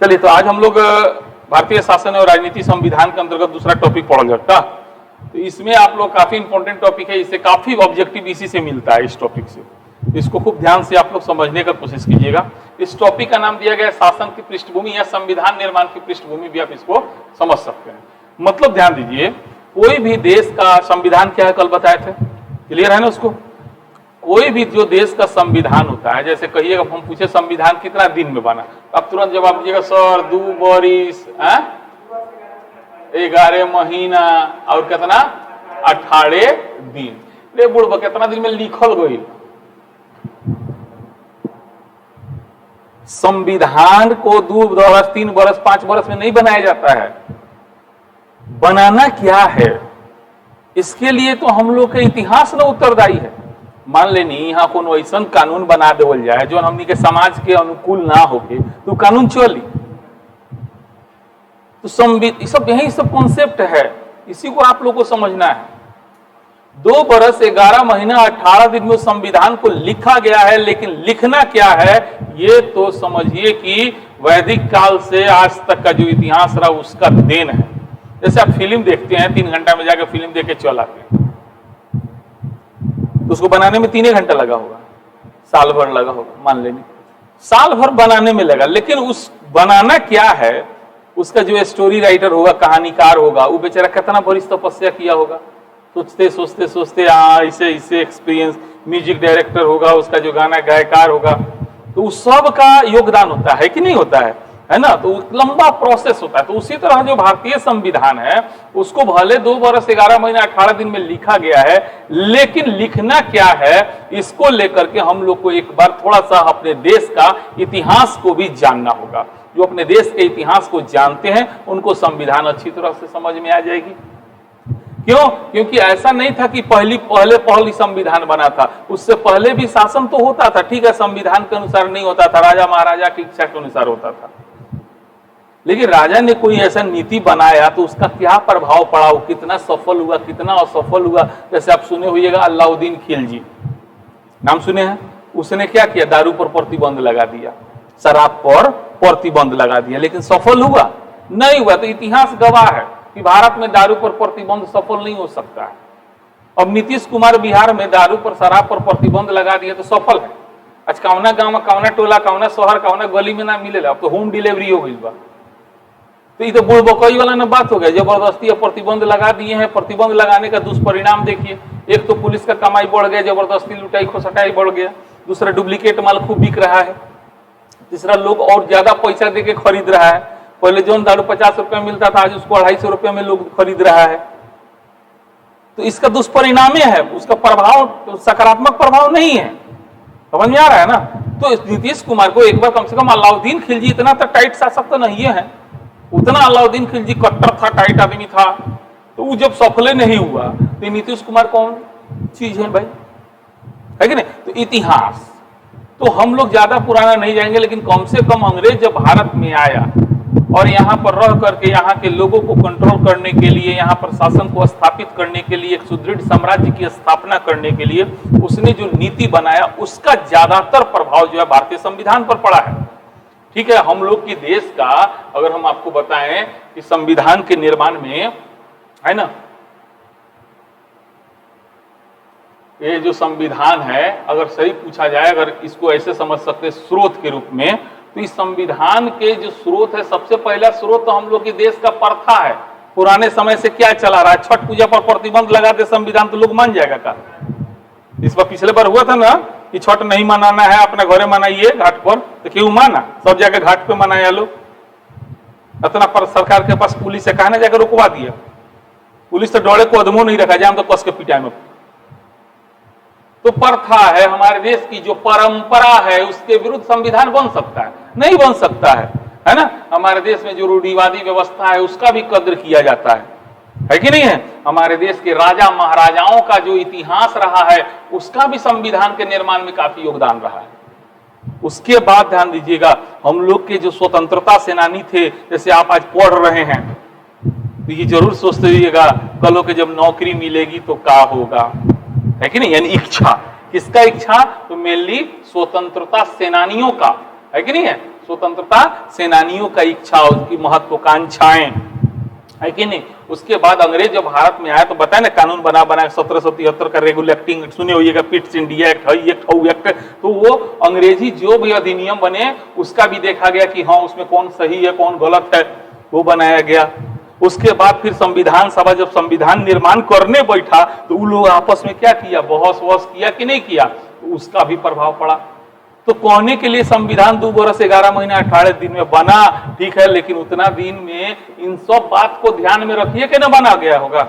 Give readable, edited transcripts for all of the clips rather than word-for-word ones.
चलिए, तो आज हम लोग भारतीय शासन और राजनीति संविधान के अंतर्गत दूसरा टॉपिक पढ़ जाता। तो इसमें आप लोग काफी इंपॉर्टेंट टॉपिक है, इससे काफी ऑब्जेक्टिव इसी से मिलता है, इस टॉपिक से। इसको खूब ध्यान से आप लोग समझने का कोशिश कीजिएगा। इस टॉपिक का नाम दिया गया है शासन की पृष्ठभूमि या संविधान निर्माण की पृष्ठभूमि, भी आप इसको समझ सकते हैं। मतलब ध्यान दीजिए, कोई भी देश का संविधान क्या है कल बताए थे, क्लियर है ना उसको। कोई भी जो देश का संविधान होता है, जैसे कहिएगा हम पूछे संविधान कितना दिन में बना, आप तुरंत जवाब दीजिएगा सर 2 बरिस 11 महीना और कितना 18 दिन। रे बुढ़ कितना दिन में लिखल गई। संविधान को 2 बरस 3 बरस 5 बरस में नहीं बनाया जाता है। बनाना क्या है, इसके लिए तो हम लोग के इतिहास न उत्तरदायी है। मान लेनी यहाँ कोनो ऐसा कानून बना देवल जाए जो हमनी के समाज के अनुकूल ना होके तो कानून चली। तो सब यही सब कॉन्सेप्ट है, इसी को आप लोग को समझना है। 2 बरस 11 महीना 18 दिन में संविधान को लिखा गया है, लेकिन लिखना क्या है ये तो समझिए कि वैदिक काल से आज तक का जो इतिहास रहा उसका देन है। जैसे आप फिल्म देखते हैं, 3 घंटा में जाकर फिल्म देख के चल आते हैं, तो उसको बनाने में 3 घंटा लगा होगा, साल भर लगा होगा, मान लेंगे साल भर बनाने में लगा। लेकिन उस बनाना क्या है, उसका जो स्टोरी राइटर होगा, कहानीकार होगा, वो बेचारा कितना बड़ी तपस्या किया होगा, सोचते सोचते सोचते इसे इसे एक्सपीरियंस। म्यूजिक डायरेक्टर होगा, उसका जो गाना गायकार होगा, तो उस सब का योगदान होता है कि नहीं होता है ना। तो लंबा प्रोसेस होता है। तो उसी तरह जो भारतीय संविधान है उसको भले 2 बरस 11 महीना 18 दिन में लिखा गया है, लेकिन लिखना क्या है इसको लेकर के हम लोग को एक बार थोड़ा सा अपने देश का इतिहास को भी जानना होगा। जो अपने देश के इतिहास को जानते हैं उनको संविधान अच्छी तरह से समझ में आ जाएगी। क्यों? क्योंकि ऐसा नहीं था कि पहले संविधान बना था, उससे पहले भी शासन तो होता था। ठीक है, संविधान के अनुसार नहीं होता था, राजा महाराजा की इच्छा के अनुसार होता था। लेकिन राजा ने कोई ऐसा नीति बनाया तो उसका क्या प्रभाव पड़ा, वो कितना सफल हुआ, कितना असफल हुआ। जैसे आप सुने होइएगा अलाउद्दीन खिलजी, नाम सुने हैं। उसने क्या किया, दारू पर प्रतिबंध लगा दिया, शराब पर प्रतिबंध लगा दिया, लेकिन सफल हुआ नहीं हुआ। तो इतिहास गवाह है कि भारत में दारू पर प्रतिबंध सफल नहीं हो सकता है। अब नीतीश कुमार बिहार में दारू पर शराब पर प्रतिबंध लगा दिया तो सफल है। आज कौना गांव, कौना टोला, कौना शहर, कौना गली में ना मिलेगा, अब तो होम डिलीवरी हो गई बा। तो ये तो बुढ़ बकई वाला ना बात हो गया। जबरदस्ती प्रतिबंध लगा दिए हैं। प्रतिबंध लगाने का दुष्परिणाम देखिए, एक तो पुलिस का कमाई बढ़ गया, जबरदस्ती लुटाई खोसटाई बढ़ गया। दूसरा, डुप्लीकेट माल खूब बिक रहा है। तीसरा, लोग और ज्यादा पैसा देके खरीद रहा है। पहले जो दारू 50 रुपए में मिलता था, आज उसको 250 रुपए में लोग खरीद रहा है। तो इसका दुष्परिणाम है, उसका प्रभाव सकारात्मक प्रभाव नहीं है। समझ में आ रहा है ना। तो नीतीश कुमार को एक बार कम से कम अलाउद्दीन खिलजी इतना तो टाइट शासक तो नहीं है, उतना अलाउद्दीन खिलजी कट्टर था, टाइट आदमी था। तो वो जब सफल नहीं हुआ तो नीतीश कुमार कौन चीज है भाई, है कि नहीं। तो इतिहास तो हम लोग ज्यादा पुराना नहीं जाएंगे, लेकिन कम से कम अंग्रेज जब भारत में आया और यहाँ पर रह करके यहाँ के लोगों को कंट्रोल करने के लिए, यहाँ पर शासन को स्थापित करने के लिए, एक सुदृढ़ साम्राज्य की स्थापना करने के लिए उसने जो नीति बनाया उसका ज्यादातर प्रभाव जो है भारतीय संविधान पर पड़ा है। ठीक है, हम लोग के देश का अगर हम आपको बताएं कि संविधान के निर्माण में, है ना, ये जो संविधान है अगर सही पूछा जाए, अगर इसको ऐसे समझ सकते स्रोत के रूप में, तो इस संविधान के जो स्रोत है, सबसे पहला स्रोत तो हम लोग के देश का प्रथा है। पुराने समय से क्या चला रहा है, छठ पूजा पर प्रतिबंध लगा दे संविधान तो लोग मान जाएगा का। इस बार पिछले बार हुआ था ना कि छठ नहीं मनाना है, अपने घरे मनाइए घाट पर, तो क्यों माना, सब जाके घाट पे मनाया लोग। इतना पर सरकार के पास पुलिस से कहना जाकर रुकवा दिया। पुलिस तो डोड़े को अदमो नहीं रखा, जाम तो कस के पिटाई में। तो प्रथा है हमारे देश की, जो परंपरा है, उसके विरुद्ध संविधान बन सकता है? नहीं बन सकता है ना। हमारे देश में जो रूढ़िवादी व्यवस्था है उसका भी कद्र किया जाता है कि नहीं है। हमारे देश के राजा महाराजाओं का जो इतिहास रहा है उसका भी संविधान के निर्माण में काफी योगदान रहा है। उसके बाद ध्यान दीजिएगा, हम लोग के जो स्वतंत्रता सेनानी थे, जैसे आप आज पढ़ रहे हैं, तो ये जरूर सोचते रहिएगा कल के जब नौकरी मिलेगी तो क्या होगा, है कि नहीं। यानी इच्छा, किसका इच्छा, तो मेनली स्वतंत्रता सेनानियों का, है कि नहीं है। स्वतंत्रता सेनानियों का इच्छा, उसकी महत्वाकांक्षाएं, है कि नहीं। उसके बाद अंग्रेज जब भारत में आया तो बताया ना, कानून बना 1773 का रेगुलेटिंग, सुने होइएगा, पिट्स इंडिया एक्ट, हई एक्ट, हऊ एक्ट। तो वो अंग्रेजी जो भी अधिनियम बने उसका भी देखा गया कि हाँ उसमें कौन सही है कौन गलत है, वो बनाया गया। उसके बाद फिर संविधान सभा जब संविधान निर्माण करने बैठा तो उन लोग आपस में क्या किया, बहस वहस किया कि नहीं किया, तो उसका भी प्रभाव पड़ा। तो कोने के लिए संविधान 2 वर्ष 11 महीना 18 दिन में बना, ठीक है, लेकिन उतना दिन में इन सब बात को ध्यान में रखिए कि ना बना गया होगा।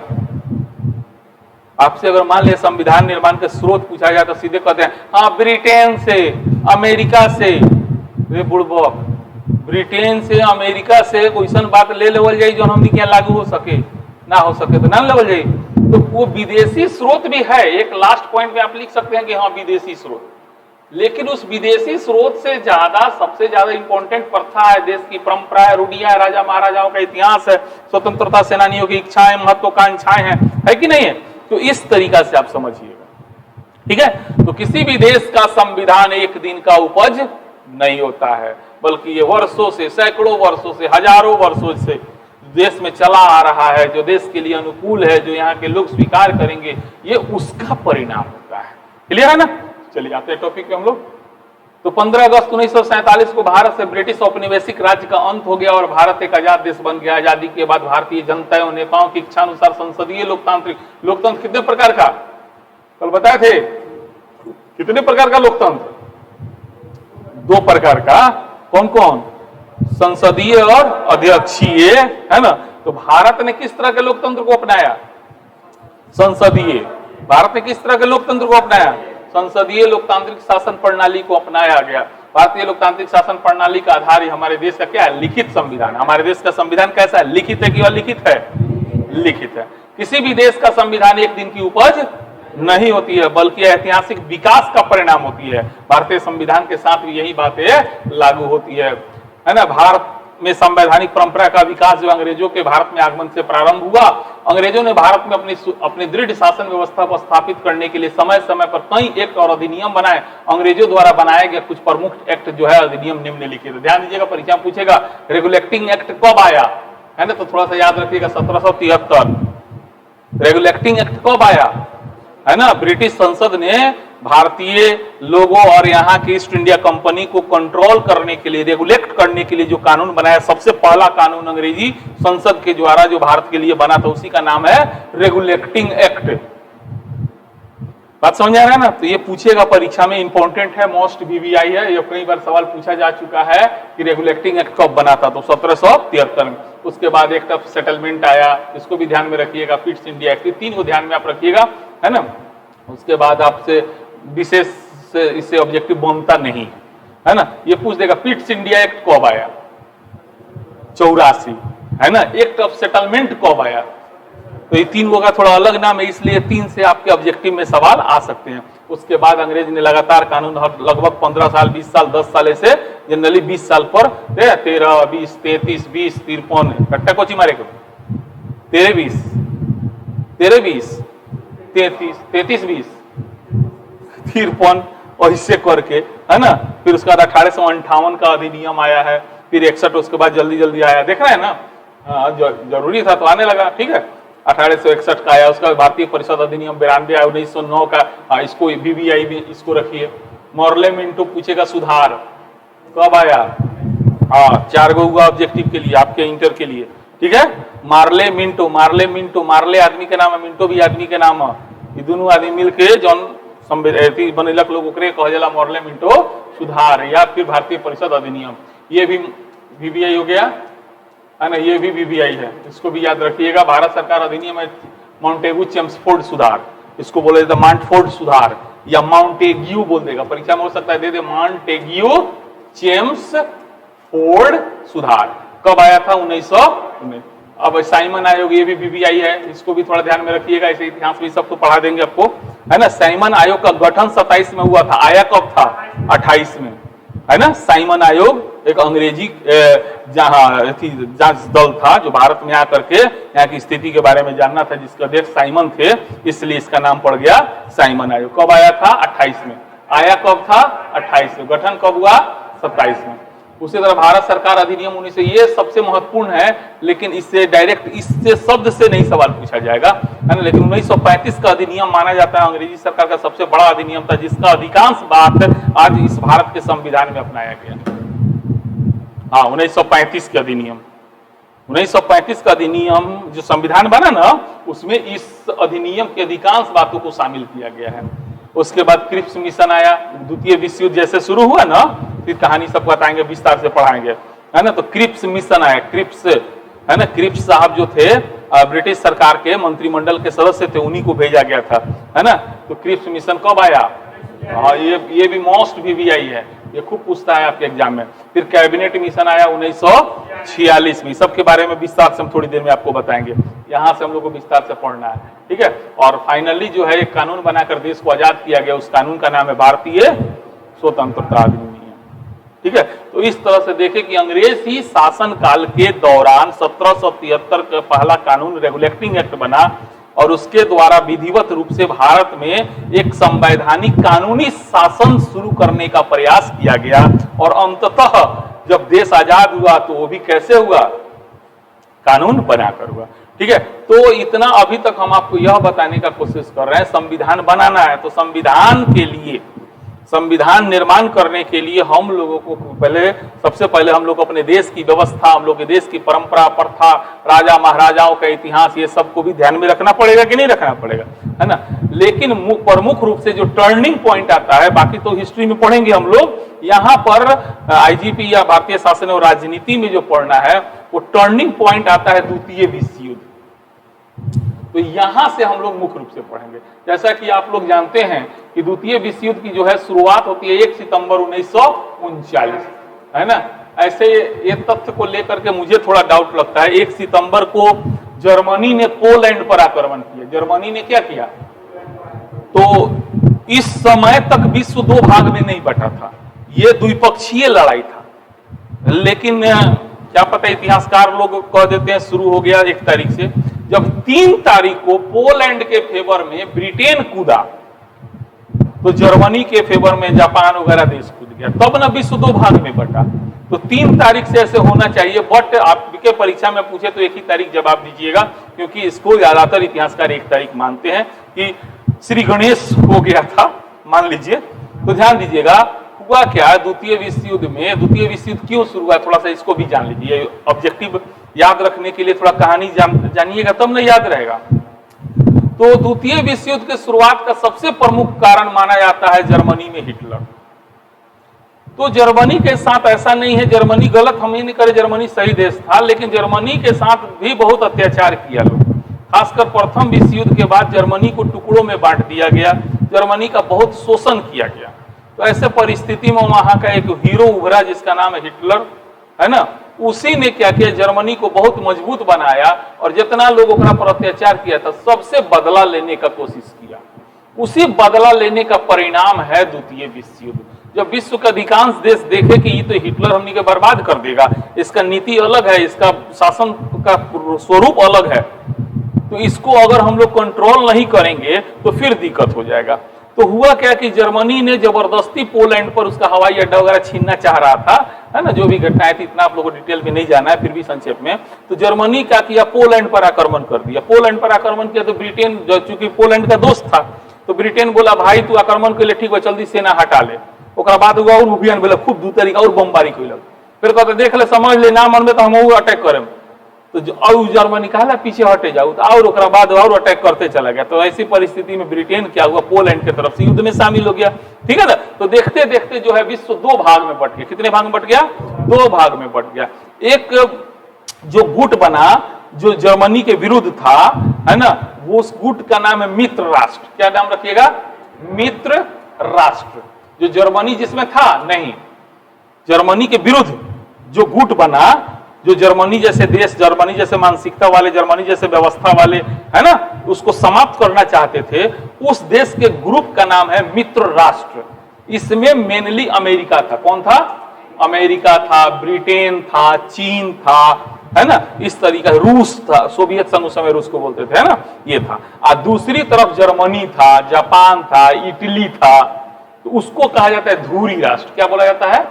आपसे अगर मान लिया संविधान निर्माण के स्रोत पूछा जाए तो सीधे कहते हैं हाँ ब्रिटेन से, अमेरिका से। वे बुड़बक, ब्रिटेन से अमेरिका से कोई बात ले लेवल जाए जो हमने क्या लागू हो सके, ना हो सके तो ना लेवल जाए। तो वो विदेशी स्रोत भी है, एक लास्ट पॉइंट में आप लिख सकते हैं कि हाँ विदेशी स्रोत, लेकिन उस विदेशी स्रोत से ज्यादा सबसे ज्यादा इंपॉर्टेंट प्रथा है, देश की परंपरा है, रूढ़ियां है, राजा महाराजाओं का इतिहास है, स्वतंत्रता सेनानियों की इच्छाएं, महत्वाकांक्षाएं हैं, है कि नहीं है। तो इस तरीका से आप समझिएगा, ठीक है। तो किसी भी देश का संविधान एक दिन का उपज नहीं होता है, बल्कि ये वर्षों से, सैकड़ों वर्षों से, हजारों वर्षों से देश में चला आ रहा है, जो देश के लिए अनुकूल है, जो यहाँ के लोग स्वीकार करेंगे, ये उसका परिणाम होता है। क्लियर है ना। चलिए आते हैं टॉपिक पे हम लोग। तो 15 अगस्त 1947 को भारत से ब्रिटिश औपनिवेशिक राज्य का अंत हो गया और भारत एक आजाद देश बन गया। आजादी के बाद भारतीय जनता एवं नेताओं की इच्छा अनुसार संसदीय लोकतांत्रिक, लोकतंत्र कितने प्रकार का कल बताए थे, कितने प्रकार का लोकतंत्र, 2 प्रकार का। कौन कौन, संसदीय और अध्यक्षीय, है ना। तो भारत ने किस तरह के लोकतंत्र को अपनाया, संसदीय। भारत ने किस तरह के लोकतंत्र को अपनाया, संसदीय लोकतांत्रिक शासन प्रणाली को अपनाया गया। भारतीय लोकतांत्रिक शासन प्रणाली का आधार ही हमारे देश का क्या है, लिखित संविधान। हमारे देश का संविधान कैसा है, लिखित है कि अलिखित है, लिखित है। किसी भी देश का संविधान एक दिन की उपज नहीं होती है, बल्कि ऐतिहासिक विकास का परिणाम होती है। भारतीय संविधान के साथ भी यही बातें लागू होती है ना। भारत में संवैधानिक परंपरा का विकास जो अंग्रेजों के भारत में आगमन से प्रारंभ हुआ, अंग्रेजों ने भारत में अपनी दृढ़ शासन व्यवस्था को स्थापित करने के लिए समय समय पर कई एक्ट और अधिनियम बनाए। अंग्रेजों द्वारा बनाया गया कुछ प्रमुख एक्ट जो है अधिनियम निम्नलिखित, ध्यान दीजिएगा, परीक्षा पूछेगा। रेगुलेटिंग एक्ट कब आया, है ना, तो थोड़ा सा याद रखिएगा, 1773। रेगुलेटिंग एक्ट कब आया, है ना, ब्रिटिश संसद ने भारतीय लोगों और यहाँ की ईस्ट इंडिया कंपनी को कंट्रोल करने के लिए, रेगुलेट करने के लिए जो कानून बनाया, सबसे पहला कानून अंग्रेजी संसद के द्वारा जो भारत के लिए बना था उसी का नाम है रेगुलेटिंग एक्ट। बात समझ आ रहा है ना। तो ये पूछेगा परीक्षा में, इंपॉर्टेंट है, मोस्ट वीवीआई है, ये कई बार सवाल पूछा जा चुका है कि रेगुलेटिंग एक्ट कब बना था, तो 1773 में। उसके बाद एक्ट ऑफ सेटलमेंट आया, इसको भी ध्यान में रखिएगा, पिट्स इंडिया एक्ट, 3 को ध्यान में आप रखिएगा, है ना। उसके बाद आपसे विशेष इससे ऑब्जेक्टिव बनता नहीं, है ना। ये पूछ देगा पिट्स इंडिया एक्ट कब आया, 84, है ना। एक्ट ऑफ सेटलमेंट कब आया, तो ये 3 का थोड़ा अलग नाम है, इसलिए 3 से आपके ऑब्जेक्टिव में सवाल आ सकते हैं। उसके बाद अंग्रेज ने लगातार कानून लगभग 15 साल, 20 साल, 10 साल ऐसे जनरली 20 साल पर 13, 20, 33, 20, 53 कट्टा कोची मारे को 13, 20, 33, 20, 53 और इससे करके, है ना। फिर उसके बाद 1858 का अधिनियम आया है, फिर 61, उसके बाद जल्दी जल्दी आया, देख रहे हैं ना। जरूरी था तो आने लगा, ठीक है। 1861 का आया, उसका भारतीय परिषद अधिनियम 92 आया, 1909 का, इसको वीवीआई भी इसको रखिए। मॉर्ले मिंटो पूछेगा सुधार कब आया, 4 गो हुआ ऑब्जेक्टिव के लिए, आपके इंटर के लिए, ठीक है। मार्ले मिंटो, मार्ले मिंटो, मार्ले आदमी के नाम है, मिंटो भी आदमी के नाम है, ये दोनों आदमी मिलके जौन बनैलक लोग ओकरे कह जाला मॉर्ले मिंटो सुधार, या फिर भारतीय परिषद अधिनियम। ये भी वीवीआई हो गया, है ना, ये भी वीवीआई है, इसको भी याद रखिएगा। भारत सरकार अधिनियम है माउंटेगू चेम्सफोर्ड सुधार, इसको बोले जाता माउंटफोर्ड सुधार या माउंटेग्यू बोल देगा, परीक्षा में हो सकता है दे दे माउंटेग्यू चेम्सफोर्ड सुधार। कब आया था, 1919। अब साइमन आयोग, ये भी वीवीआई है, इसको भी थोड़ा ध्यान में रखिएगा, ऐसे इतिहास भी सब तो पढ़ा देंगे आपको, है ना। साइमन आयोग का गठन 27 में हुआ था, आया कब था, 28 में, है ना। साइमन आयोग एक अंग्रेजी जांच दल था जो भारत में आकर के यहाँ की स्थिति के बारे में जानना था, जिसके अध्यक्ष साइमन थे, इसलिए इसका नाम पड़ गया साइमन आयोग। कब आया था, 28 में। आया कब था, 28 में। गठन कब हुआ, 27 में। उसी तरह भारत सरकार अधिनियम 1900, ये सबसे महत्वपूर्ण है, लेकिन इससे डायरेक्ट इससे शब्द से नहीं सवाल पूछा जाएगा, है ना। लेकिन 1935 का अधिनियम माना जाता है अंग्रेजी सरकार का सबसे बड़ा अधिनियम था, जिसका अधिकांश बात आज इस भारत के संविधान में अपनाया गया। हाँ, 1935 के अधिनियम, 1935 का अधिनियम जो संविधान बना ना, उसमें इस अधिनियम के अधिकांश बातों को शामिल किया गया है। उसके बाद क्रिप्स मिशन आया, द्वितीय विश्व युद्ध जैसे शुरू हुआ ना, फिर कहानी सब बताएंगे, विस्तार से पढ़ाएंगे, है ना। तो क्रिप्स मिशन आया, क्रिप्स, है ना, क्रिप्स साहब जो थे ब्रिटिश सरकार के मंत्रिमंडल के सदस्य थे, उन्हीं को भेजा गया था, है ना। तो क्रिप्स मिशन कब आया? हाँ, ये भी मोस्ट VVI है, ये खूब पूछता है आपके एग्जाम में। फिर कैबिनेट मिशन आया 1946 में, सबके बारे में विस्तार से हम थोड़ी देर में आपको बताएंगे, यहाँ से हम लोग को विस्तार से पढ़ना है, ठीक है। और फाइनली जो है एक कानून बनाकर देश को आजाद किया गया, उस कानून का नाम है भारतीय स्वतंत्रता अधिनियम, ठीक है। तो इस तरह से देखें कि अंग्रेजी शासन काल के दौरान 1773 का पहला कानून रेगुलेटिंग एक्ट बना, और उसके द्वारा विधिवत रूप से भारत में एक संवैधानिक कानूनी शासन शुरू करने का प्रयास किया गया। और अंततः जब देश आजाद हुआ तो वो भी कैसे हुआ? कानून बनाकर हुआ, ठीक है। तो इतना अभी तक हम आपको यह बताने का कोशिश कर रहे हैं, संविधान बनाना है तो संविधान के लिए, संविधान निर्माण करने के लिए हम लोगों को सबसे पहले हम लोग अपने देश की व्यवस्था, हम लोग के देश की परंपरा, प्रथा, राजा महाराजाओं का इतिहास, ये सबको भी ध्यान में रखना पड़ेगा कि नहीं रखना पड़ेगा, है ना। लेकिन प्रमुख रूप से जो टर्निंग पॉइंट आता है, बाकी तो हिस्ट्री में पढ़ेंगे हम लोग, यहाँ पर IGP या भारतीय शासन और राजनीति में जो पढ़ना है, वो टर्निंग पॉइंट आता है द्वितीय विश्व युद्ध। तो यहां से हम लोग मुख्य रूप से पढ़ेंगे। जैसा कि आप लोग जानते हैं कि द्वितीय विश्व युद्ध की जो है शुरुआत होती है 1 सितंबर 1939, है ना। ऐसे ये तथ्य को लेकर के मुझे थोड़ा डाउट लगता है, 1 सितंबर को जर्मनी ने पोलैंड पर आक्रमण किया। जर्मनी ने क्या किया? तो इस समय तक विश्व दो भाग में नहीं बटा था, ये द्विपक्षीय लड़ाई था। लेकिन क्या पता, इतिहासकार लोग कह देते हैं शुरू हो गया 1 तारीख से। जब 3 तारीख को पोलैंड के फेवर में ब्रिटेन कूदा, तो जर्मनी के फेवर में जापान वगैरह देश कूद गया, तब ना विश्व दो भाग में बटा। तो 3 तारीख से ऐसे होना चाहिए, बट आपके परीक्षा में पूछे तो 1 ही तारीख जवाब दीजिएगा, क्योंकि इसको ज्यादातर इतिहासकार 1 तारीख मानते हैं कि श्री गणेश हो गया था, मान लीजिए। तो ध्यान दीजिएगा हुआ क्या द्वितीय विश्व युद्ध में, द्वितीय विश्व युद्ध क्यों शुरू हुआ, थोड़ा सा इसको भी जान लीजिए। ऑब्जेक्टिव याद रखने के लिए थोड़ा कहानी जानिएगा तब नहीं याद रहेगा। तो द्वितीय विश्व युद्ध के शुरुआत का सबसे प्रमुख कारण माना जाता है जर्मनी में हिटलर। तो जर्मनी के साथ ऐसा नहीं है, जर्मनी गलत हम ये नहीं करें, जर्मनी सही देश था, लेकिन जर्मनी के साथ भी बहुत अत्याचार किया लोग। खासकर प्रथम विश्व युद्ध के बाद जर्मनी को टुकड़ों में बांट दिया गया, जर्मनी का बहुत शोषण किया गया। तो ऐसे परिस्थिति में वहां का एक हीरो उभरा जिसका नाम है हिटलर, है ना। उसी ने क्या किया, जर्मनी को बहुत मजबूत बनाया, और जितना लोग ओकरा पर अत्याचार किया था सबसे बदला लेने का कोशिश किया। उसी बदला लेने का परिणाम है द्वितीय विश्व युद्ध। जब विश्व के अधिकांश देश देखे कि ये तो हिटलर हमनी के बर्बाद कर देगा, इसका नीति अलग है, इसका शासन का स्वरूप अलग है, तो इसको अगर हम लोग कंट्रोल नहीं करेंगे तो फिर दिक्कत हो जाएगा। तो हुआ क्या कि जर्मनी ने जबरदस्ती पोलैंड पर उसका हवाई अड्डा वगैरह छीनना चाह रहा था, है ना। जो भी घटनाएं थी इतना आप लोगों को डिटेल में नहीं जाना है, फिर भी संक्षेप में। तो जर्मनी क्या किया, पोलैंड पर आक्रमण कर दिया। पोलैंड पर आक्रमण किया तो ब्रिटेन, चूंकि पोलैंड का दोस्त था, तो ब्रिटेन बोला भाई तू आक्रमण के लिए ठीक है, जल्दी सेना हटा ले। ओकरा बाद हुआ और अभियान बोला खूब 2 तारीख और बमबारी कैलक। फिर कहते देख ले, समझ ले, ना मन में तो हम अटैक करें। तो और जर्मनी कहा पीछे हटे जाओ, तो और ओकरा बाद और अटैक करते चला गया। तो ऐसी परिस्थिति में ब्रिटेन क्या हुआ, पोलैंड की तरफ से युद्ध में शामिल हो गया, ठीक है ना। तो देखते देखते जो है विश्व 2 भाग में बट गया। कितने भाग में बट गया? 2 भाग में बट गया। एक जो गुट बना जो जर्मनी के विरुद्ध था, है ना, वो उस गुट का नाम है मित्र राष्ट्र। क्या नाम रखिएगा? मित्र राष्ट्र। जो जर्मनी जिसमें था नहीं, जर्मनी के विरुद्ध जो गुट बना, जो जर्मनी जैसे देश, जर्मनी जैसे मानसिकता वाले, जर्मनी जैसे व्यवस्था वाले, है ना, उसको समाप्त करना चाहते थे, उस देश के ग्रुप का नाम है मित्र राष्ट्र। इसमें मेनली अमेरिका था। कौन था? अमेरिका था, ब्रिटेन था, चीन था, है ना, इस तरीका से रूस था, सोवियत संघ उस समय रूस को बोलते थे, है ना, ये था। और दूसरी तरफ जर्मनी था, जापान था, इटली था। तो उसको कहा जाता है ध्रुवीय राष्ट्र। क्या बोला जाता है?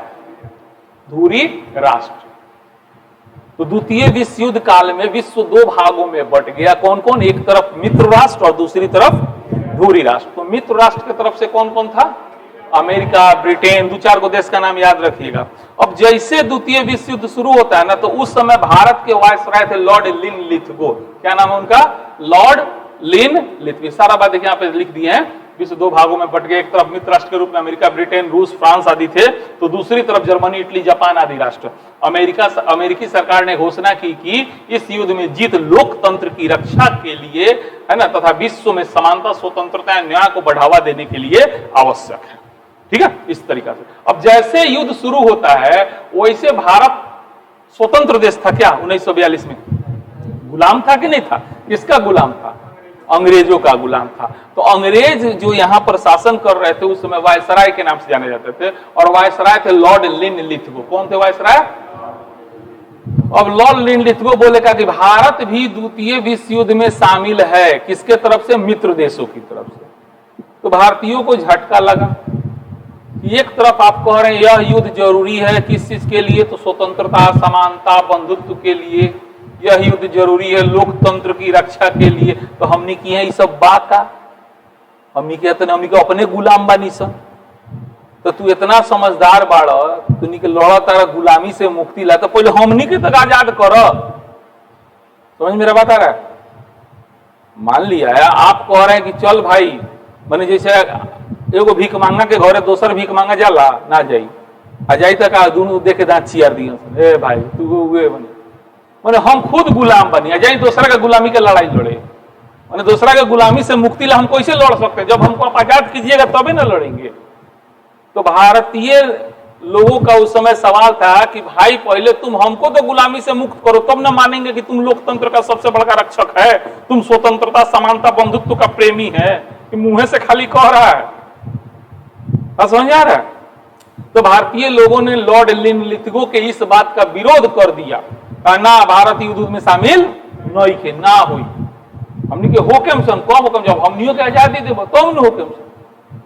धुरी राष्ट्र। तो द्वितीय विश्व युद्ध काल में विश्व दो भागों में बट गया। कौन कौन? एक तरफ मित्र राष्ट्र और दूसरी तरफ धुरी राष्ट्र। तो मित्र राष्ट्र की तरफ से कौन कौन था? अमेरिका, ब्रिटेन, दो चार को देश का नाम याद रखिएगा। अब जैसे द्वितीय विश्व युद्ध शुरू होता है ना, तो उस समय भारत के वायसराय थे लॉर्ड लिनलिथगो। क्या नाम है उनका? Lord Linlithgow. सारा बात देखिए यहाँ पे लिख दिए हैं। विश्व दो भागों में बट गए। एक तरफ मित्र राष्ट्र के रूप में अमेरिका, ब्रिटेन, रूस, फ्रांस आदि थे, तो दूसरी तरफ जर्मनी, इटली, जापान आदि राष्ट्र। अमेरिकी सरकार ने घोषणा की कि इस युद्ध में जीत लोकतंत्र की रक्षा के लिए है ना, तथा विश्व में समानता, स्वतंत्रता, न्याय को बढ़ावा देने के लिए आवश्यक है। ठीक है, इस तरीका से। अब जैसे युद्ध शुरू होता है, वैसे भारत स्वतंत्र देश था क्या 1942 में? गुलाम था कि नहीं था? किसका गुलाम था? अंग्रेजों का गुलाम था। तो अंग्रेज जो यहां पर शासन कर रहे थे उस समय वायसराय के नाम से जाने जाते थे, और वायसराय थे लॉर्ड लिनलिथगो। कौन थे वायसराय? अब लॉर्ड लिनलिथगो बोले का कि भारत भी द्वितीय विश्व युद्ध में शामिल है। किसके तरफ से? मित्र देशों की तरफ से। तो भारतीयों को झटका लगा। एक तरफ आप कह रहे हैं यह युद्ध जरूरी है, किस चीज के लिए? तो स्वतंत्रता, समानता, बंधुत्व के लिए यह युद्ध जरूरी है, लोकतंत्र की रक्षा के लिए। तो हमने की है ये सब बात का, हमने किया तो हमने अपने गुलाम बानी सन। तो तू इतना समझदार बाड़, तूनी के लड़ा तारा गुलामी से मुक्ति ला, तो पहले हमनी के तक आजाद कर। समझ मेरा बात आ रहा है? मान लिया है आप कह रहे हैं कि चल भाई, मैंने जैसे एगो भीख मांगा के घरे दोसर भीख मांगा जाला ना जाई, आ जाई तक दोनों देखे दांत चियार दिए। ए भाई तू हुए मैंने हम खुद गुलाम बनी, आ जाई दूसरा का गुलामी के लड़ाई लड़े। मैंने दूसरा के गुलामी से मुक्ति ला हम कैसे लड़ सकते हैं? जब हमको आप आजाद कीजिएगा तभी ना लड़ेंगे। तो भारतीय लोगों का उस समय सवाल था कि भाई पहले तुम हमको तो गुलामी से मुक्त करो, तब ना मानेंगे कि तुम लोकतंत्र का सबसे बड़ा रक्षक है, तुम स्वतंत्रता, समानता, बंधुत्व का प्रेमी है। कि मुंह से खाली कह रहा है, समझ आ रहा है? तो भारतीय लोगों ने लॉर्ड लिनलिथगो के इस बात का विरोध कर दिया, ना भारत युद्ध में शामिल नहीं के, ना हुई। हमने के होके सन कब हुकम, जब हमनियों के आजादी देव तब न होके सन।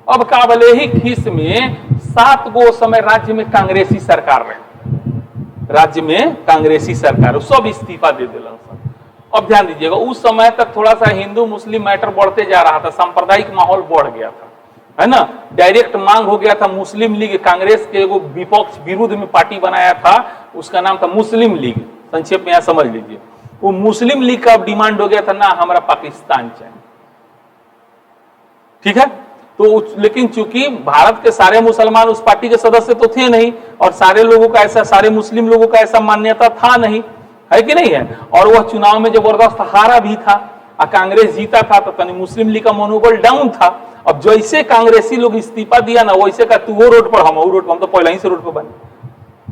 अब का भले ही खीस में 7 गो समय राज्य में कांग्रेसी सरकार रहे, राज्य में कांग्रेसी सरकार सब इस्तीफा दे दिलन सन। अब ध्यान दीजिएगा, उस समय तक थोड़ा सा हिंदू मुस्लिम मैटर बढ़ते जा रहा था, सांप्रदायिक माहौल बढ़ गया था, है ना। डायरेक्ट मांग हो गया था मुस्लिम लीग, कांग्रेस के एगो विपक्ष विरुद्ध में पार्टी बनाया था, उसका नाम था मुस्लिम लीग। संक्षेप में यहां समझ लीजिए, वो मुस्लिम लीग का डिमांड हो गया था ना हमारा पाकिस्तान चाहिए। ठीक है, तो लेकिन चूंकि भारत के सारे मुसलमान उस पार्टी के सदस्य तो थे नहीं, और सारे लोगों का ऐसा, सारे मुस्लिम लोगों का ऐसा मान्यता था नहीं, है कि नहीं है। और वह चुनाव में जबरदस्त हारा भी था, और कांग्रेस जीता था, तो कहीं मुस्लिम लीग का मनोबल डाउन था। अब जैसे कांग्रेसी लोग इस्तीफा दिया ना, वैसे का तू वो रोड पर, हम वो रोड पर, हम तो पहले ही से रोड पर बने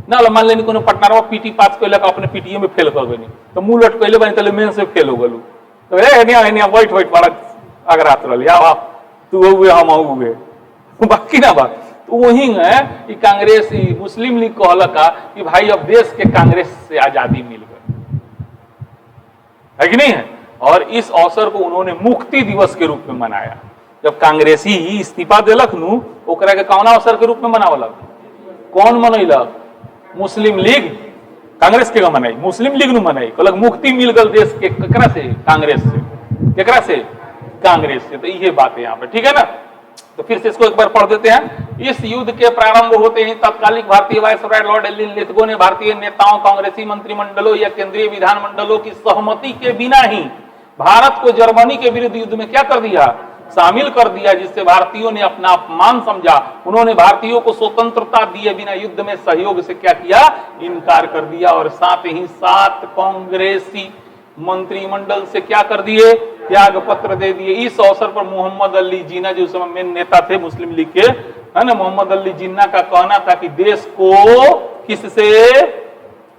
ना। मान लेनी कोनो पटना पीटी पास कैलक, अपने पीटीए में फेल कर गई, तो मुंह लट कैले बनी, तले मेन से फेल हो गलू, तो बैठ बैठ पड़ा अगर हाथ रहा, तू हुए हम हुए बाकी ना बात। तो वही है कि कांग्रेस मुस्लिम लीग कहलक कि भाई अब देश के कांग्रेस से आजादी मिल गई, है कि नहीं है। और इस अवसर को उन्होंने मुक्ति दिवस के रूप में मनाया। जब कांग्रेसी ही इस्तीफा दिलक नु, ओकरा के कौन अवसर के रूप में मनावलक? कौन मनैलक? मुस्लिम लीग। कांग्रेस के मनाई, मुस्लिम लीग नु मनाई, कहलक मुक्ति मिल गल देश के, केकरा से? कांग्रेस से। केकरा से? कांग्रेस से। तो ये बात है यहाँ पे, ठीक है ना। तो फिर से इसको एक बार पढ़ देते हैं। इस युद्ध के प्रारंभ होते ही तत्कालिक भारतीय वायसराय लॉर्ड लिनलिथगो ने भारतीय नेताओं, कांग्रेसी मंत्रिमंडलों या केंद्रीय विधानमंडलों की सहमति के बिना ही भारत को जर्मनी के विरुद्ध युद्ध में क्या कर दिया? शामिल कर दिया, जिससे भारतीयों ने अपना अपमान समझा। उन्होंने भारतीयों को स्वतंत्रता दिए बिना युद्ध में सहयोग से क्या किया? इनकार कर दिया। और साथ ही 7 कांग्रेसी मंत्रिमंडल से क्या कर दिए? त्याग पत्र दे दिए। इस अवसर पर मोहम्मद अली जिन्ना, जो उस समय मेन नेता थे मुस्लिम लीग के, है ना, मोहम्मद अली जिन्ना का कहना था कि देश को किससे?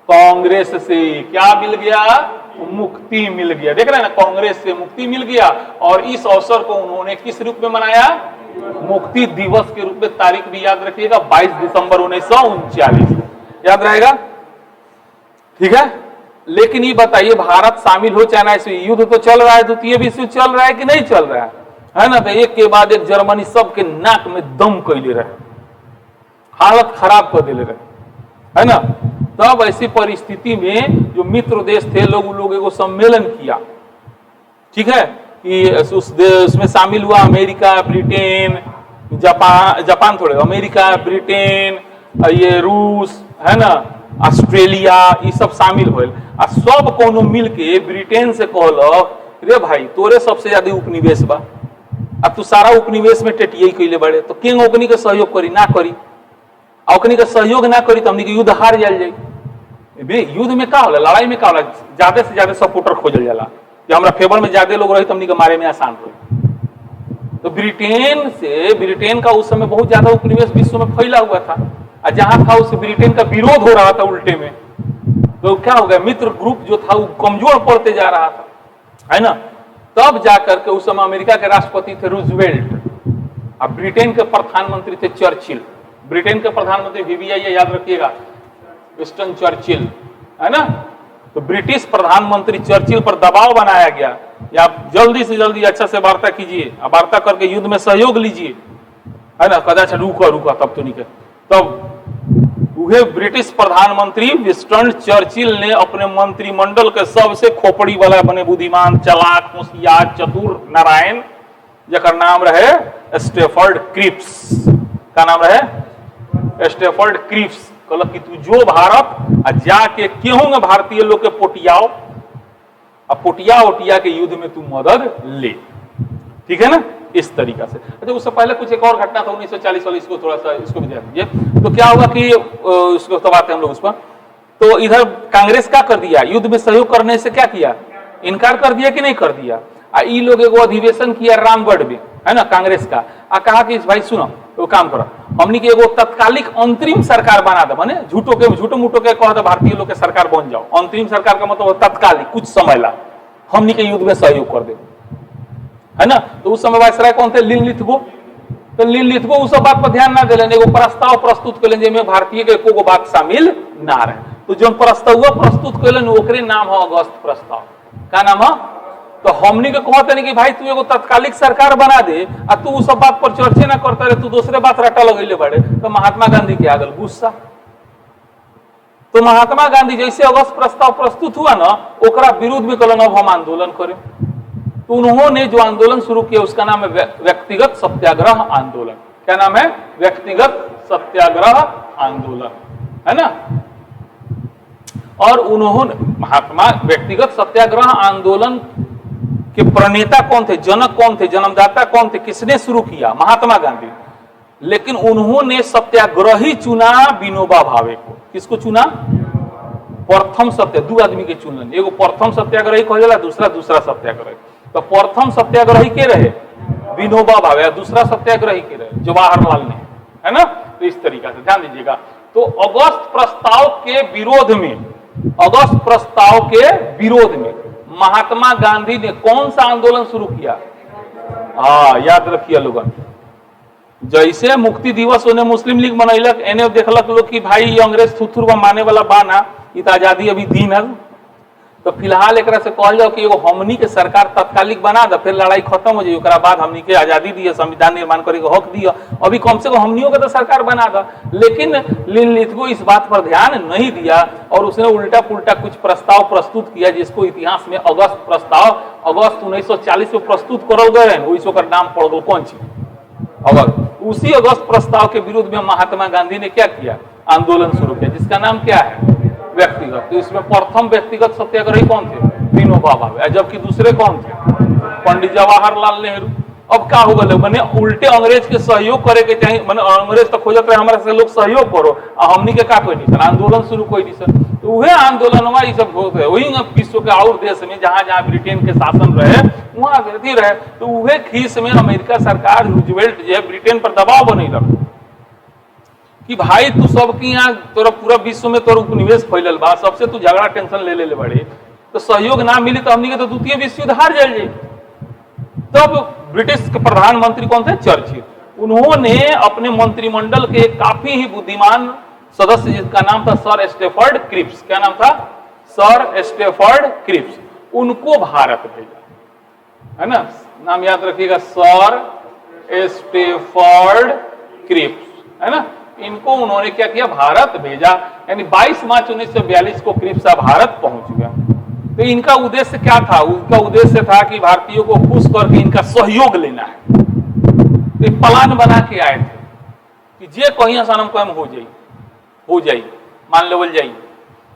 कांग्रेस से क्या मिल गया? मुक्ति मिल गया। देख रहे हैं ना, कांग्रेस से मुक्ति मिल गया। और इस अवसर को उन्होंने किस रूप में मनाया? मुक्ति दिवस के रूप में। तारीख भी याद रखिएगा, 22 दिसंबर 1939, याद रहेगा, ठीक है। लेकिन ये बताइए, भारत शामिल हो चाहे ना, युद्ध तो चल रहा है, द्वितीय विश्व युद्ध चल रहा है कि नहीं चल रहा है ना। तो एक के बाद एक जर्मनी सबके नाक में दम कैले रहे, हालत खराब कर दिले रहे, है ना। तब ऐसी परिस्थिति में जो मित्र देश थे लोग, उन लोगों को सम्मेलन किया, ठीक है, कि उसमें शामिल हुआ अमेरिका, ब्रिटेन, जापान थोड़े, अमेरिका, ब्रिटेन, ये रूस, है ना, ऑस्ट्रेलिया, ये सब शामिल हो। सब कोनो मिल के ब्रिटेन से कहलक, रे भाई तोरे सबसे ज्यादा उपनिवेश बा, अब तू सारा उपनिवेश में टेटिए कैले बड़े, तो किंग ओकनी के सहयोग करी ना करी, ओकनी के सहयोग ना करी तो हमनी के युद्ध हार जाल जाए। युद्ध में का होला, लड़ाई में का होला, ज्यादा से ज्यादा सपोर्टर खोजल जाला, जो हमारा फेवर में ज्यादा लोग रहे तो हमनी के मारे में आसान हो। तो ब्रिटेन का उस समय बहुत ज्यादा उपनिवेश विश्व में फैला हुआ था, और जहां था उस ब्रिटेन का विरोध हो रहा था उल्टे में, तो क्या हो गया, मित्र ग्रुप जो था वो कमजोर पड़ते जा रहा था, है ना। तब जाकर के उस समय अमेरिका के राष्ट्रपति थे रूजवेल्ट, और ब्रिटेन के प्रधानमंत्री थे चर्चिल। ब्रिटेन के प्रधानमंत्री VVI याद रखिएगा, विंस्टन चर्चिल, है ना। तो ब्रिटिश प्रधानमंत्री चर्चिल पर दबाव बनाया गया, या आप जल्दी से जल्दी अच्छा से वार्ता कीजिए, वार्ता करके युद्ध में सहयोग लीजिए, है ना। कदा रुका तब तो नहीं, तब वह ब्रिटिश प्रधानमंत्री विंस्टन चर्चिल ने अपने मंत्रिमंडल के सबसे खोपड़ी वाला बने बुद्धिमान, चालाक, होशियार, चतुर नारायण, जकर नाम रहे स्टेफर्ड क्रिप्स, का नाम रहे स्टेफर्ड क्रिप्स, कहल कि तू जो भारत आ जाके केहूं भारतीय लोग के पोटियाओ, अब पोटिया ओटिया के युद्ध में तू मदद ले, ठीक है ना, इस तरीका से। अच्छा, उससे पहले कुछ एक और घटना था 1940 वाली, इसको थोड़ा सा इसको भी ध्यान दीजिए। तो क्या हुआ कि उसको तो बात है हम लोग उस पर, तो इधर कांग्रेस क्या कर दिया, युद्ध में सहयोग करने से क्या किया, इनकार कर दिया कि नहीं कर दिया। ई लोग एगो अधिवेशन किया रामगढ़ में, है ना, कांग्रेस का, कहा कि भाई सुनो वो काम करो, हमनी के एगो तत्कालिक अंतरिम सरकार बना दे, माने झूठो मूठो के कह दे भारतीय लोग के सरकार बन जाओ। अंतरिम सरकार का मतलब तत्कालिक, कुछ समय ला हमनी के युद्ध में सहयोग कर दे, है ना। तो उस समय वायसराय कौन थे, लिनलिथगो। तो लिनलिथगो उस बात पर ध्यान ना दिले, एगो प्रस्ताव प्रस्तुत करें जिसमें भारतीय के एको बात शामिल ना रहे। तो जो प्रस्ताव प्रस्तुत करें ओकरे नाम है अगस्त प्रस्ताव। का नाम है, तो हमनी के कहते नहीं कि भाई तू एगो तत्कालिक सरकार बना दे, आ तू उस बात पर चर्चे ना करता रहे, तू दूसरे बात रटा लगेले बड़े। तो महात्मा गांधी के आ गल गुस्सा। तो महात्मा गांधी जैसे अगस्त प्रस्ताव प्रस्तुत हुआ ना, ओकरा विरुद्ध में कहलन अब हम आंदोलन करें। तो उन्होंने जो आंदोलन शुरू किया उसका नाम है व्यक्तिगत सत्याग्रह आंदोलन। क्या नाम है, व्यक्तिगत सत्याग्रह आंदोलन, है ना। और उन्होंने महात्मा व्यक्तिगत सत्याग्रह आंदोलन के प्रणेता कौन थे, जनक कौन थे, जन्मदाता कौन थे, किसने शुरू किया, महात्मा गांधी। लेकिन उन्होंने सत्याग्रही चुना विनोबा भावे को। किसको चुना, प्रथम सत्य, दो आदमी के चुनलन, एगो प्रथम सत्याग्रही कहला, दूसरा सत्याग्रही। तो प्रथम सत्याग्रही के रहे विनोबा भावे, दूसरा सत्याग्रही के रहे जवाहरलाल नेहरू, है ना। तो इस तरीका से ध्यान दीजिएगा। तो अगस्त प्रस्ताव के विरोध में, अगस्त प्रस्ताव के विरोध में महात्मा गांधी ने कौन सा आंदोलन शुरू किया, हाँ याद रखिए लोगन। जैसे मुक्ति दिवस उन्हें मुस्लिम लीग मनैलक, एने देखलक लोग कि भाई ये अंग्रेज थुथुर माने वाला बाना, इ तो आजादी अभी दिन है। तो फिलहाल एक से कहल जाओ कि एगो हमनी के सरकार तत्कालिक बना दे, फिर लड़ाई खत्म हो जाए, ओकरा बाद हमनी के आजादी दिए, संविधान निर्माण करे के हक दिया, अभी कम से कम हमनियों के तो सरकार बना दे। लेकिन लिनलिथगो इस बात पर ध्यान नहीं दिया और उसने उल्टा पुल्टा कुछ प्रस्ताव प्रस्तुत किया, जिसको इतिहास में अगस्त प्रस्ताव, अगस्त 1940 में प्रस्तुत करल गए हैं, वही ओकर नाम पड़ गो कौन चीज, अगस्त। उसी अगस्त प्रस्ताव के विरुद्ध में महात्मा गांधी ने क्या किया, आंदोलन शुरू किया, जिसका नाम क्या है, व्यक्तिगत। तो इसमें प्रथम व्यक्तिगत सत्याग्रही कौन थे, विनोबा भावे, जबकि दूसरे कौन थे, पंडित जवाहरलाल नेहरू। अब क्या हो गए, मैंने उल्टे अंग्रेज के सहयोग करे के चाहिए, मैंने अंग्रेज तो खोजत रहे हमारे से लोग सहयोग करो, हमनी के का कोई नहीं आंदोलन शुरू कोई नहीं। तो वह आंदोलन ये सब वही विश्व के और देश में जहां जहां ब्रिटेन के शासन रहे वहां रहे। तो वह खीस में अमेरिका सरकार रूजवेल्ट जो है ब्रिटेन पर दबाव बने लग कि भाई तू सबकी यहाँ तोरा पूरा विश्व में तोरा उपनिवेश फैलल बा, सबसे तू झगड़ा टेंशन ले ले बड़े, तो सहयोग ना मिली तो हमनी के तो द्वितीय विश्व युद्ध हार जाए। तब ब्रिटिश के प्रधानमंत्री कौन थे, चर्चिल। उन्होंने अपने मंत्रिमंडल के काफी ही बुद्धिमान सदस्य जिसका नाम था सर स्टेफर्ड क्रिप्स, क्या नाम था, सर स्टेफर्ड क्रिप्स, उनको भारत भेजा, है ना, नाम याद रखिएगा, सर स्टेफर्ड क्रिप्स, है ना। इनको उन्होंने क्या किया, भारत भेजा। यानी 22 मार्च 1942 को क्रिप्स भारत पहुंच गया। तो इनका उद्देश्य क्या था? उनका उद्देश्य था कि भारतीयों को खुश करके इनका सहयोग लेना है। तो एक प्लान बना के आए थे कि जे कहीं सनम कम हो जाई मान लेवल जाई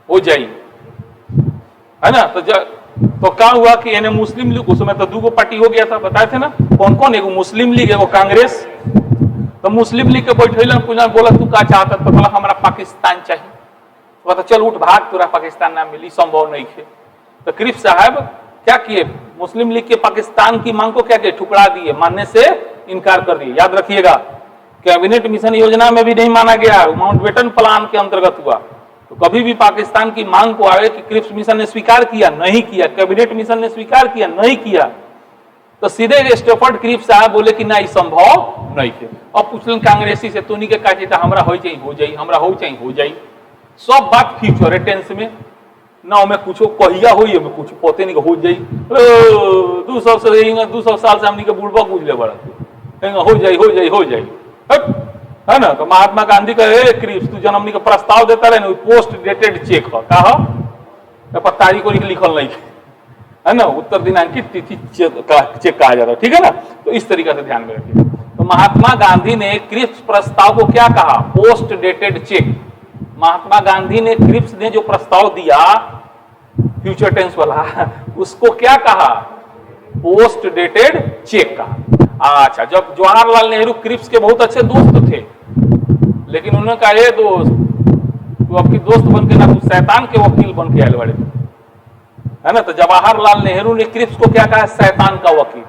हो जाई, है ना। तो क्या हुआ कि इन्हें मुस्लिम लीग, उस समय तो 2 पार्टी हो गया था, बताए थे ना कौन कौन, एगो मुस्लिम लीग एगो कांग्रेस। तो मुस्लिम लीग के बैठे पूछा, बोला तू क्या चाहता? तो बोला हमारा पाकिस्तान चाहिए। तो चल उठ भाग, तोरा पाकिस्तान ना मिली, संभव नहीं है। तो क्रिप्स साहब क्या किए? मुस्लिम लीग के पाकिस्तान की मांग को क्या किए? ठुकरा दिए, मानने से इनकार कर दिए। याद रखिएगा, कैबिनेट मिशन योजना में भी नहीं माना गया, माउंटबेटन प्लान के अंतर्गत हुआ। तो कभी भी पाकिस्तान की मांग को आए कि क्रिप्स मिशन ने स्वीकार किया, नहीं किया। कैबिनेट मिशन ने स्वीकार किया, नहीं किया। तो सीधे स्टेफर्ड क्रिप्स साहब बोले कि नहीं, संभव नहीं है। अब पूछलन कांग्रेसी से, तूनी के कहा चाहिए हमरा हो जाई हो जाई, हमरा हो चाहिए हो जाई। सब बात फ्यूचर टेंस में ना, में कुछ कहिया हो कुछ पते नहीं हो जाई। 200 साल से हमनी के बुढ़बा बुझले बड़ा हो जाई हो जाई हो जाई, है ना। तो महात्मा गांधी का क्रिप्स तू जन्मनी का प्रस्ताव देता रहे, पोस्ट डेटेड चेक हो का हो, तारीख लिखल नहीं है ना, उत्तर दिनांकित तिथि चेक कहा जाता है, ठीक है ना। तो इस तरीके से ध्यान में रखिए। तो महात्मा गांधी ने क्रिप्स प्रस्ताव को क्या कहा? Post dated cheque. Mahatma Gandhi ने क्रिप्स ने जो प्रस्ताव दिया फ्यूचर टेंस वाला, उसको क्या कहा? पोस्ट डेटेड चेक कहा। अच्छा, जब जवाहरलाल नेहरू क्रिप्स के बहुत अच्छे दोस्त थे, लेकिन उन्होंने कहा, ये दोस्त तू आपकी दोस्त बन के ना, तू शैतान के वकील बन के आए बड़े, है ना। तो जवाहरलाल नेहरू ने क्रिप्स को क्या कहा? शैतान का वकील,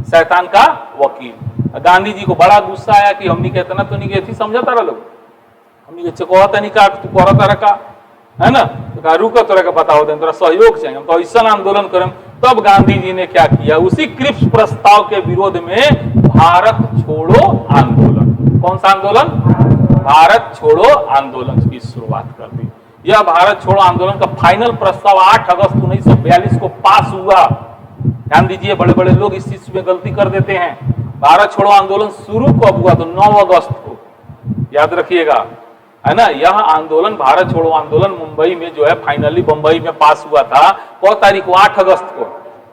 शैतान का वकील। गांधी जी को बड़ा गुस्सा आया कि हमनी कहते ना तो नहीं कहती, समझाता रहा लोग, हमनी कहता नहीं का तू करता रखा, है ना। तो कहा रुको, तोरा का बताओ दे, तोरा सहयोग चाहिए, हम तो ऐसा आंदोलन करें। तब गांधी जी ने क्या किया? उसी क्रिप्स प्रस्ताव के विरोध में भारत छोड़ो आंदोलन, कौन सा आंदोलन? भारत छोड़ो आंदोलन की शुरुआत कर दी। यह भारत छोड़ो आंदोलन का फाइनल प्रस्ताव 8 अगस्त 1942 को पास हुआ। ध्यान दीजिए, बड़े बड़े लोग इस चीज में गलती कर देते हैं। भारत छोड़ो आंदोलन शुरू कब हुआ? तो 9 अगस्त को, याद रखिएगा, है ना। यह आंदोलन, भारत छोड़ो आंदोलन, मुंबई में जो है फाइनली बंबई में पास हुआ था। कौ तारीख को? 8 अगस्त को।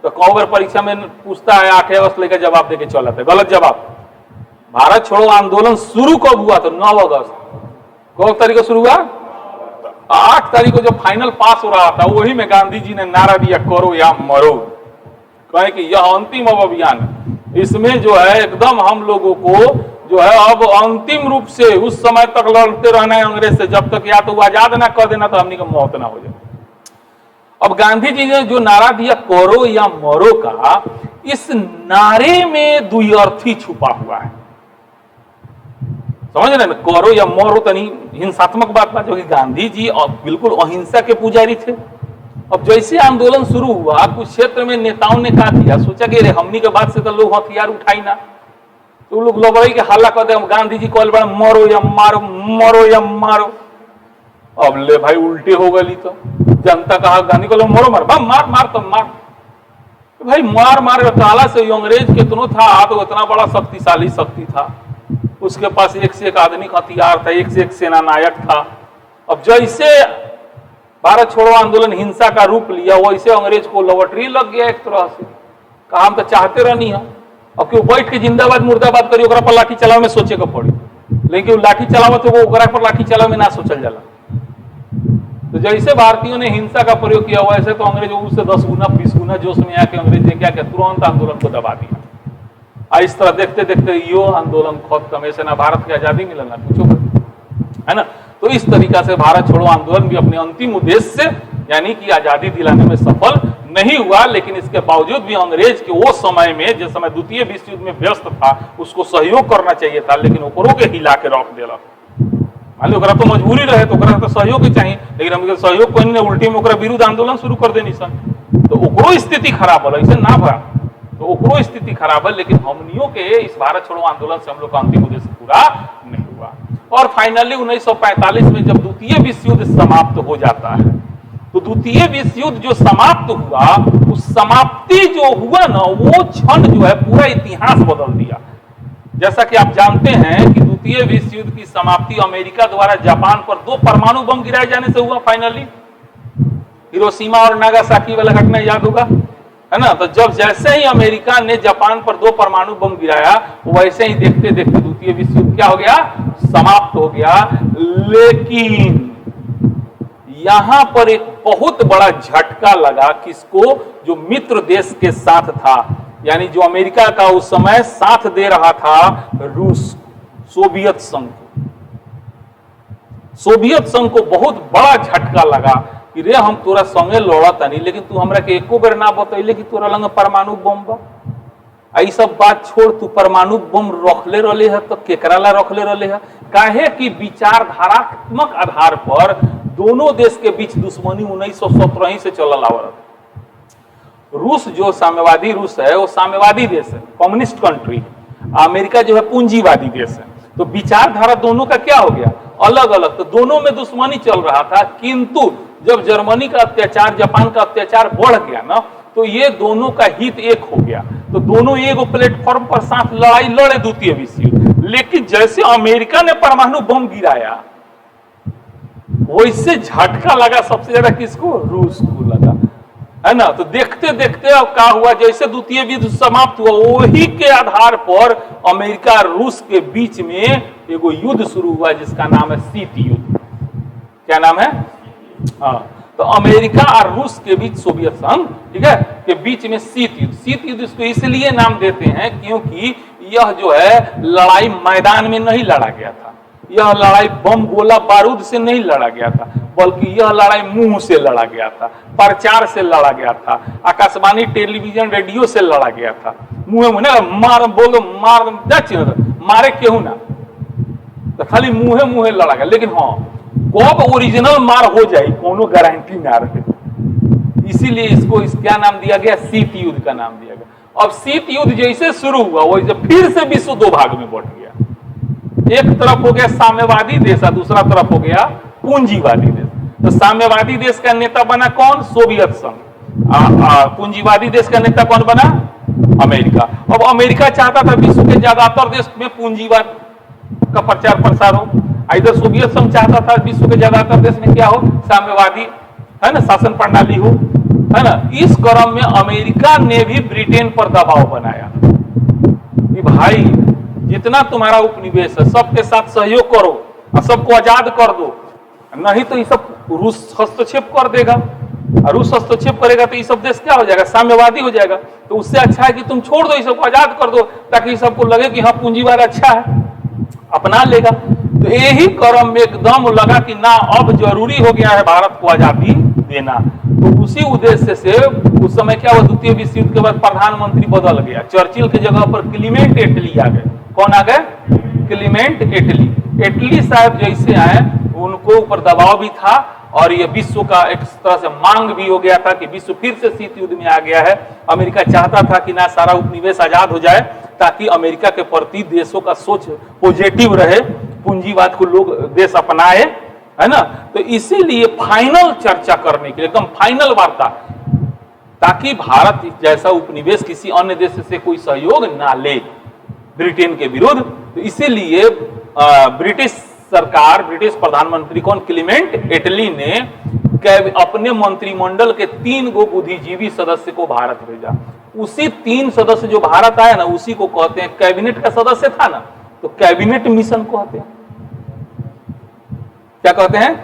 तो कौ बार परीक्षा में पूछता है 8 अगस्त लेकर जवाब देके चला था, गलत जवाब। भारत छोड़ो आंदोलन शुरू कब हुआ? तो 9 अगस्त। कौ तारीख को शुरू हुआ? 8 तारीख को जब फाइनल पास हो रहा था, वही में गांधी जी ने नारा दिया, करो या मरो। कहे कि यह अंतिम अभियान, इसमें जो है एकदम हम लोगों को जो है अब अंतिम रूप से उस समय तक लड़ते रहना है अंग्रेज से, जब तक या तो आजाद ना कर देना तो हमनी का मौत ना हो जाए। अब गांधी जी ने जो नारा दिया करो या मरो का, इस नारे में द्व्यर्थी छुपा हुआ है, समझ रहे ना। करो या मरो तनी हिंसात्मक बात जो कि गांधी जी बिल्कुल अहिंसा के पुजारी थे। अब जैसे आंदोलन शुरू हुआ, कुछ क्षेत्र में नेताओं ने कहा किया, सोचा कि हमनी के बाद से तो लोग हथियार उठाई ना, तो लोग लड़ाई के हल्ला कर दे। गांधी जी कॉल बड़ा मरो या मारो, मरो या मारो। अब ले भाई उल्टे हो गई, तो जनता कहा गांधी को मरो मार, मार मार तो मार। तो भाई मार मार काला से अंग्रेज कितनों था, तो इतना बड़ा शक्तिशाली शक्ति था, उसके पास एक से एक आधुनिक हथियार था, एक से एक सेना नायक था। अब जैसे भारत छोड़ो आंदोलन हिंसा का रूप लिया, वैसे अंग्रेज को लॉटरी लग गया एक तरह से। कहा हम तो चाहते रहनी है, अब क्यों बैठ के जिंदाबाद मुर्दाबाद करिए, ओकरा पर लाठी चलावे में सोचे को पड़ी, लेकिन लाठी चलावे तो वो ओकरा पर लाठी चलावे में ना सोचल जाला। तो जैसे भारतीयों ने हिंसा का प्रयोग किया, वैसे तो अंग्रेज उससे 10 गुना 20 गुना जोश में आके अंग्रेज ने क्या किया? तुरंत आंदोलन को दबा दिया। इस तरह देखते देखते यो आंदोलन खत्म, ऐसे ना भारत की आजादी मिलल ना कुछ, है ना। तो इस तरीका से भारत छोड़ो आंदोलन भी अपने अंतिम उद्देश्य यानी कि आजादी दिलाने में सफल नहीं हुआ। लेकिन इसके बावजूद भी अंग्रेज के वो समय में, जिस समय द्वितीय विश्व युद्ध में व्यस्त था, उसको सहयोग करना चाहिए था, लेकिन ओकरों के हिला के रख दिला। मान लो ओकरा तो मजबूरी रहे तो ओकरा तो सहयोग ही चाहिए, लेकिन हम सहयोग को नहीं, उल्टी में ओकरा विरुद्ध आंदोलन शुरू कर देनी सन, तो ओकरो स्थिति खराब हो, ऐसे ना भरा तो ओकरो स्थिति खराब है। लेकिन हमनियों के इस भारत छोड़ो आंदोलन से हम लोग का अंतिम उद्देश्य पूरा नहीं हुआ। और फाइनली 1945 में जब द्वितीय विश्व युद्ध समाप्त हो जाता है, तो द्वितीय विश्व युद्ध जो समाप्त हुआ, उस समाप्ति जो हुआ ना, वो क्षण जो है पूरा इतिहास बदल दिया। जैसा कि आप जानते हैं कि द्वितीय विश्व युद्ध की समाप्ति अमेरिका द्वारा जापान पर 2 परमाणु बम गिराए जाने से हुआ फाइनली। हिरोशिमा और नागासाकी वाला घटना याद होगा, है ना। तो जब जैसे ही अमेरिका ने जापान पर 2 परमाणु बम गिराया, वैसे ही देखते देखते द्वितीय विश्व युद्ध क्या हो गया, समाप्त हो गया। लेकिन यहां पर एक बहुत बड़ा झटका लगा किसको, जो मित्र देश के साथ था, यानी जो अमेरिका का उस समय साथ दे रहा था रूस, सोवियत संघ को। सोवियत संघ को बहुत बड़ा झटका लगा कि रे हम तोरा संगे लड़ता नहीं, लेकिन तू हमरा के एको बेर ना बतैले कि तोरा लंग परमाणु बम बा। आई सब बात छोड़, तू परमाणु बम रखले रहले है तो केकरा ला रखले रहले है? काहे कि विचारधारात्मक आधार पर दोनों देश के बीच दुश्मनी 1917 से चलल आवत। रूस जो साम्यवादी रूस है वो साम्यवादी देश है, कम्युनिस्ट कंट्री। अमेरिका जो है पूंजीवादी देश है। तो विचारधारा दोनों का क्या हो गया, अलग अलग। तो दोनों में दुश्मनी चल रहा था। किंतु जब जर्मनी का अत्याचार, जापान का अत्याचार बढ़ गया ना, तो ये दोनों का हित एक हो गया। तो दोनों एक प्लेटफॉर्म पर साथ लड़ाई लड़े द्वितीय विश्व युद्ध। लेकिन जैसे अमेरिका ने परमाणु बम गिराया, वैसे झटका लगा सबसे ज्यादा किसको, रूस को लगा, है ना। तो देखते देखते अब क्या हुआ, जैसे द्वितीय विश्व समाप्त हुआ, वही के आधार पर अमेरिका और रूस के बीच में एगो युद्ध शुरू हुआ जिसका नाम है शीत युद्ध। क्या नाम है? हाँ, तो अमेरिका और रूस के बीच, सोवियत संघ, ठीक है, के बीच में शीत युद्ध। शीत युद्ध इसको इसलिए नाम देते हैं क्योंकि यह जो है लड़ाई मैदान में नहीं लड़ा गया था। यह लड़ाई बम गोला बारूद से नहीं लड़ा गया था, बल्कि यह लड़ाई मुंह से लड़ा गया था, प्रचार से लड़ा गया था, आकाशवाणी, टेलीविजन, रेडियो से लड़ा गया था। मुंह में मार बोलो, मार मारे केहू ना, तो खाली मुंहे मुंहे लड़ा गया। लेकिन हाँ, कब ओरिजिनल मार हो जाए कोनो गारंटी ना रहे, इसीलिए इसको क्या नाम दिया गया, शीत युद्ध का नाम दिया गया। अब शीत युद्ध जैसे शुरू हुआ वैसे फिर से विश्व 2 भाग में बंट गया। एक तरफ हो गया साम्यवादी देश और दूसरा तरफ हो गया पूंजीवादी देश। तो साम्यवादी देश का नेता बना कौन, सोवियत संघ। पूंजीवादी देश का नेता कौन बना, अमेरिका। अब अमेरिका चाहता था विश्व के ज्यादातर देश में पूंजीवाद का प्रचार प्रसार हो, इधर सोवियत संघ चाहता था विश्व के ज्यादातर देश में क्या हो, साम्यवादी, है ना, शासन प्रणाली हो, है ना। इस क्रम में अमेरिका ने भी ब्रिटेन पर दबाव बनाया कि भाई जितना तुम्हारा उपनिवेश है सबके साथ सहयोग करो और सबको आजाद कर दो, नहीं तो ये सब रूस हस्तक्षेप कर देगा, और रूस हस्तक्षेप करेगा तो ये सब देश क्या हो जाएगा, साम्यवादी हो जाएगा। तो उससे अच्छा है कि तुम छोड़ दो, ये सबको आजाद कर दो, ताकि सबको लगे कि हाँ पूंजीवाद अच्छा है, अपना लेगा। तो यही क्रम में एकदम लगा कि ना अब जरूरी हो गया है भारत को आजादी देना। तो उसी उद्देश्य से उस समय क्या हुआ, द्वितीय विश्व युद्ध के बाद प्रधानमंत्री बदल गया। चर्चिल की जगह पर क्लीमेंट एटली आ गए। कौन आ गए, क्लीमेंट एटली। एटली साहब जैसे आए, उनको ऊपर दबाव भी था और ये विश्व का एक तरह से मांग भी हो गया था कि विश्व फिर से शीत युद्ध में आ गया है। अमेरिका चाहता था कि ना सारा उपनिवेश आजाद हो जाए, ताकि अमेरिका के प्रति देशों का सोच पॉजिटिव रहे, पूंजीवाद को लोग देश अपनाए, है ना। तो इसीलिए फाइनल चर्चा करने के लिए, एकदम फाइनल वार्ता, ताकि भारत जैसा उपनिवेश किसी अन्य देश से कोई सहयोग ना ले ब्रिटेन के विरुद्ध। तो इसीलिए ब्रिटिश सरकार, ब्रिटिश प्रधानमंत्री कौन, क्लीमेंट एटली ने अपने मंत्रिमंडल के 3 गो बुद्धिजीवी सदस्य को भारत भेजा। उसी 3 सदस्य जो भारत आया ना, उसी को कहते हैं, कैबिनेट का सदस्य था ना, तो कैबिनेट मिशन कहते हैं। क्या कहते हैं,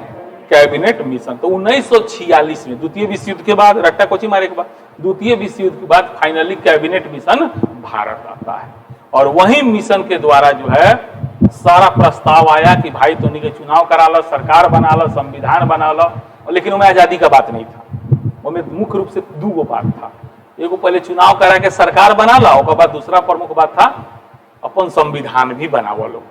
कैबिनेट मिशन। तो 1946 में द्वितीय विश्व युद्ध के बाद, रट्टा कोची मारे के बाद, द्वितीय विश्व युद्ध के बाद फाइनली कैबिनेट मिशन भारत आता है। और वही मिशन के द्वारा जो है सारा प्रस्ताव आया कि भाई तो नहीं के चुनाव करा लो, सरकार बना लो, संविधान बना लो। लेकिन उनमें आजादी का बात नहीं था, उनमें मुख्य रूप से 2 गो बात था। एगो पहले चुनाव करा के सरकार बना लो, उसके बाद दूसरा प्रमुख बात था अपन संविधान भी बनावा लो,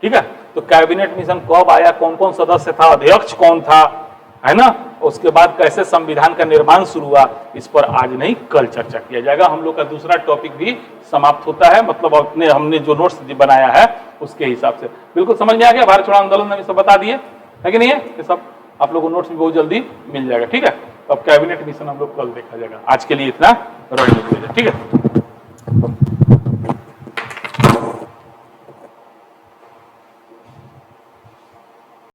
ठीक है। तो कैबिनेट मिशन कब आया, कौन कौन सदस्य था, अध्यक्ष कौन था, है ना, उसके बाद कैसे संविधान का निर्माण शुरू हुआ, इस पर आज नहीं कल चर्चा किया जाएगा। हम लोग का दूसरा टॉपिक भी समाप्त होता है, मतलब अपने हमने जो नोट्स बनाया है उसके हिसाब से। बिल्कुल समझ में आ गया, भारत छोड़ो आंदोलन में सब बता दिए है कि नहीं है, ये सब आप लोगों को नोट्स भी बहुत जल्दी मिल जाएगा, ठीक है। तो अब कैबिनेट मिशन हम लोग कल देखा जाएगा। आज के लिए इतना रणनीति, ठीक है।